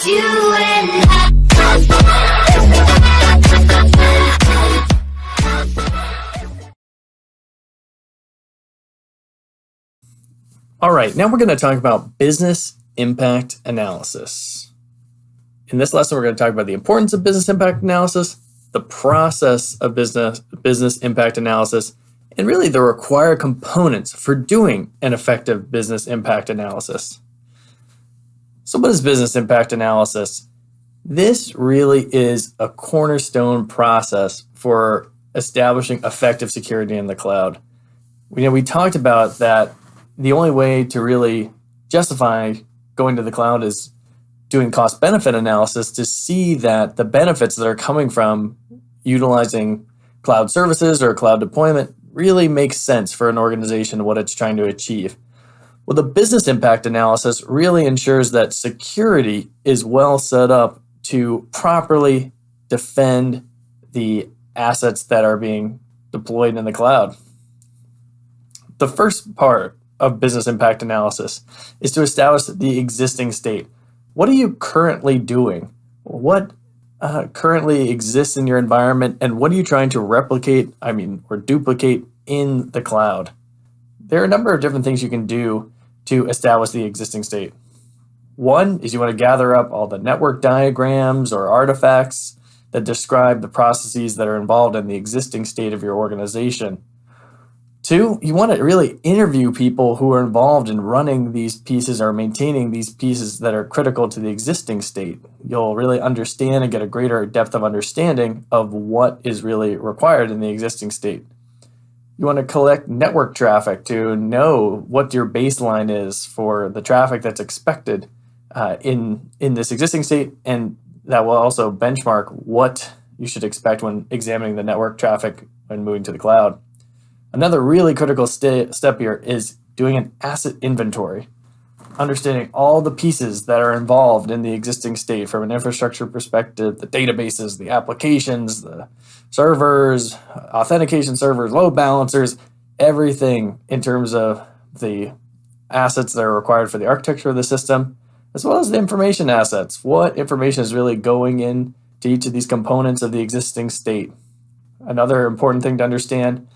just you and I. All right, now we're going to talk about business impact analysis. In this lesson, we're going to talk about the importance of business impact analysis, the process of business impact analysis, and really the required components for doing an effective business impact analysis. So what is business impact analysis? This really is a cornerstone process for establishing effective security in the cloud. We talked about that the only way to really justify going to the cloud is doing cost-benefit analysis to see that the benefits that are coming from utilizing cloud services or cloud deployment really makes sense for an organization and what it's trying to achieve. Well, the business impact analysis really ensures that security is well set up to properly defend the assets that are being deployed in the cloud. The first part of business impact analysis is to establish the existing state. What are you currently doing? What currently exists in your environment, and what are you trying to replicate, or duplicate in the cloud? There are a number of different things you can do to establish the existing state. One is you want to gather up all the network diagrams or artifacts that describe the processes that are involved in the existing state of your organization. Two, you want to really interview people who are involved in running these pieces or maintaining these pieces that are critical to the existing state. You'll really understand and get a greater depth of understanding of what is really required in the existing state. You want to collect network traffic to know what your baseline is for the traffic that's expected in this existing state, and that will also benchmark what you should expect when examining the network traffic when moving to the cloud. Another really critical step here is doing an asset inventory, understanding all the pieces that are involved in the existing state from an infrastructure perspective, the databases, the applications, the servers, authentication servers, load balancers, everything in terms of the assets that are required for the architecture of the system, as well as the information assets. What information is really going in to each of these components of the existing state? Another important thing to understand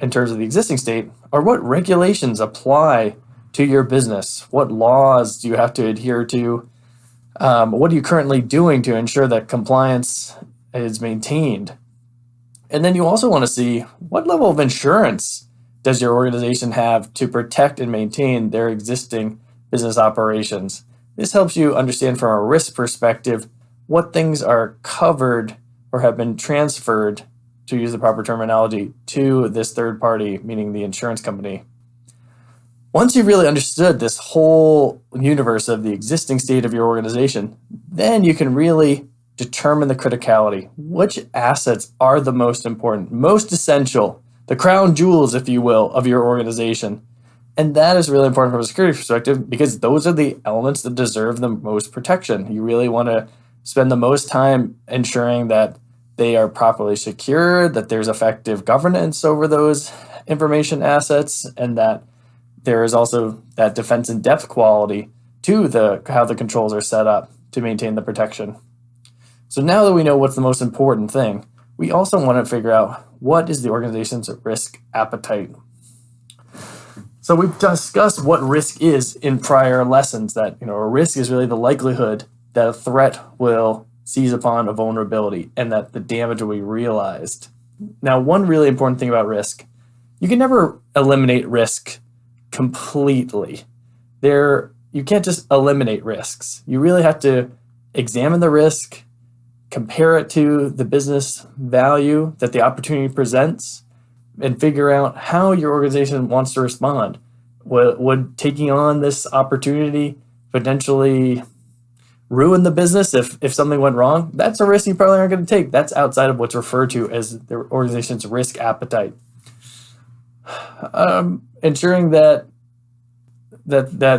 in terms of the existing state are what regulations apply to your business. What laws do you have to adhere to? What are you currently doing to ensure that compliance is maintained? And then you also want to see what level of insurance does your organization have to protect and maintain their existing business operations. This helps you understand from a risk perspective what things are covered or have been transferred, to use the proper terminology, to this third party, meaning the insurance company. Once you've really understood this whole universe of the existing state of your organization, then you can really determine the criticality. Which assets are the most important, most essential, the crown jewels, if you will, of your organization? And that is really important from a security perspective because those are the elements that deserve the most protection. You really want to spend the most time ensuring that they are properly secured, that there's effective governance over those information assets, and that there is also that defense in depth quality to how the controls are set up to maintain the protection. So now that we know what's the most important thing, we also want to figure out what is the organization's risk appetite. So we've discussed what risk is in prior lessons, that a risk is really the likelihood that a threat will seize upon a vulnerability and that the damage will be realized. Now, one really important thing about risk, you can never eliminate risk completely. You can't just eliminate risks. You really have to examine the risk, compare it to the business value that the opportunity presents, and figure out how your organization wants to respond. Would taking on this opportunity potentially ruin the business if something went wrong? That's a risk you probably aren't going to take. That's outside of what's referred to as the organization's risk appetite. Ensuring that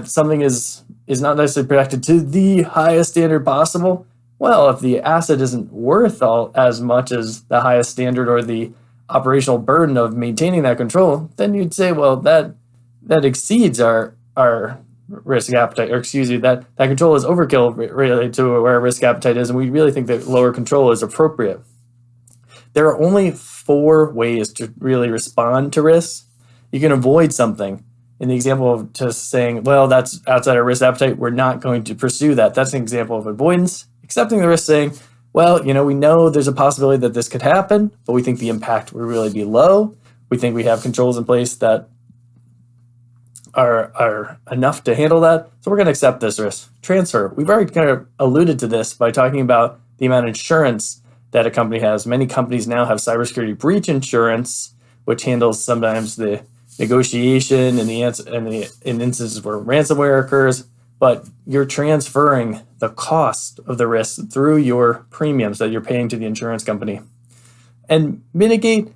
something is not necessarily protected to the highest standard possible. Well, if the asset isn't worth as much as the highest standard or the operational burden of maintaining that control, then you'd say, well, that exceeds our risk appetite, or excuse me, that control is overkill related to where risk appetite is, and we really think that lower control is appropriate. There are only 4 ways to really respond to risk. You can avoid something. In the example of just saying, well, that's outside our risk appetite, we're not going to pursue that. That's an example of avoidance. Accepting the risk, saying, well, we know there's a possibility that this could happen, but we think the impact will really be low. We think we have controls in place that are enough to handle that, so we're going to accept this risk. Transfer. We've already kind of alluded to this by talking about the amount of insurance that a company has. Many companies now have cybersecurity breach insurance, which handles sometimes the negotiation and in instances where ransomware occurs, but you're transferring the cost of the risk through your premiums that you're paying to the insurance company. And mitigate,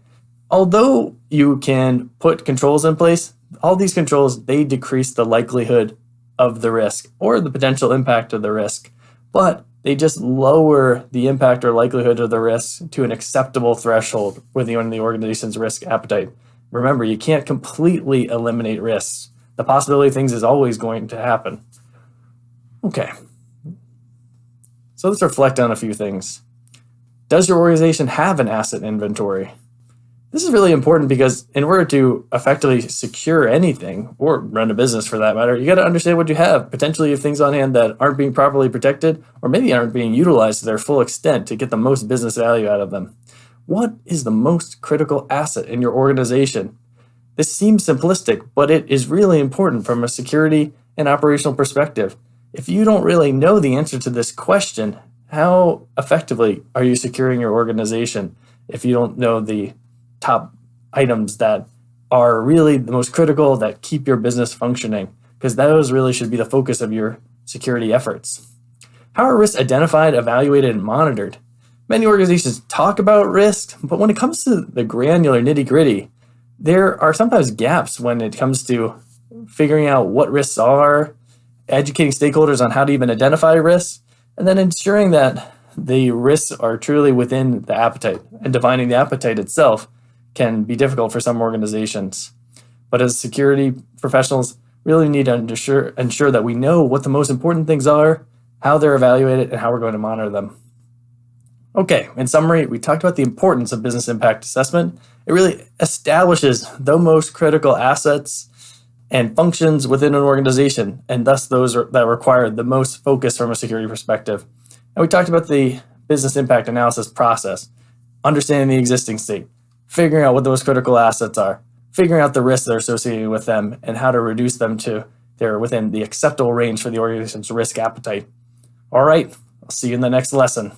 although you can put controls in place, all these controls, they decrease the likelihood of the risk or the potential impact of the risk, but they just lower the impact or likelihood of the risk to an acceptable threshold within the organization's risk appetite. Remember, you can't completely eliminate risks. The possibility of things is always going to happen. Okay. So let's reflect on a few things. Does your organization have an asset inventory? This is really important because in order to effectively secure anything, or run a business for that matter, you got to understand what you have. Potentially you have things on hand that aren't being properly protected, or maybe aren't being utilized to their full extent to get the most business value out of them. What is the most critical asset in your organization? This seems simplistic, but it is really important from a security and operational perspective. If you don't really know the answer to this question, how effectively are you securing your organization if you don't know the top items that are really the most critical that keep your business functioning? Because those really should be the focus of your security efforts. How are risks identified, evaluated, and monitored? Many organizations talk about risk, but when it comes to the granular nitty-gritty, there are sometimes gaps when it comes to figuring out what risks are, educating stakeholders on how to even identify risks, and then ensuring that the risks are truly within the appetite. And defining the appetite itself can be difficult for some organizations. But as security professionals, really need to ensure that we know what the most important things are, how they're evaluated, and how we're going to monitor them. Okay, in summary, we talked about the importance of business impact assessment. It really establishes the most critical assets and functions within an organization, and thus those that require the most focus from a security perspective. And we talked about the business impact analysis process, understanding the existing state, figuring out what those critical assets are, figuring out the risks that are associated with them, and how to reduce them to they're within the acceptable range for the organization's risk appetite. All right, I'll see you in the next lesson.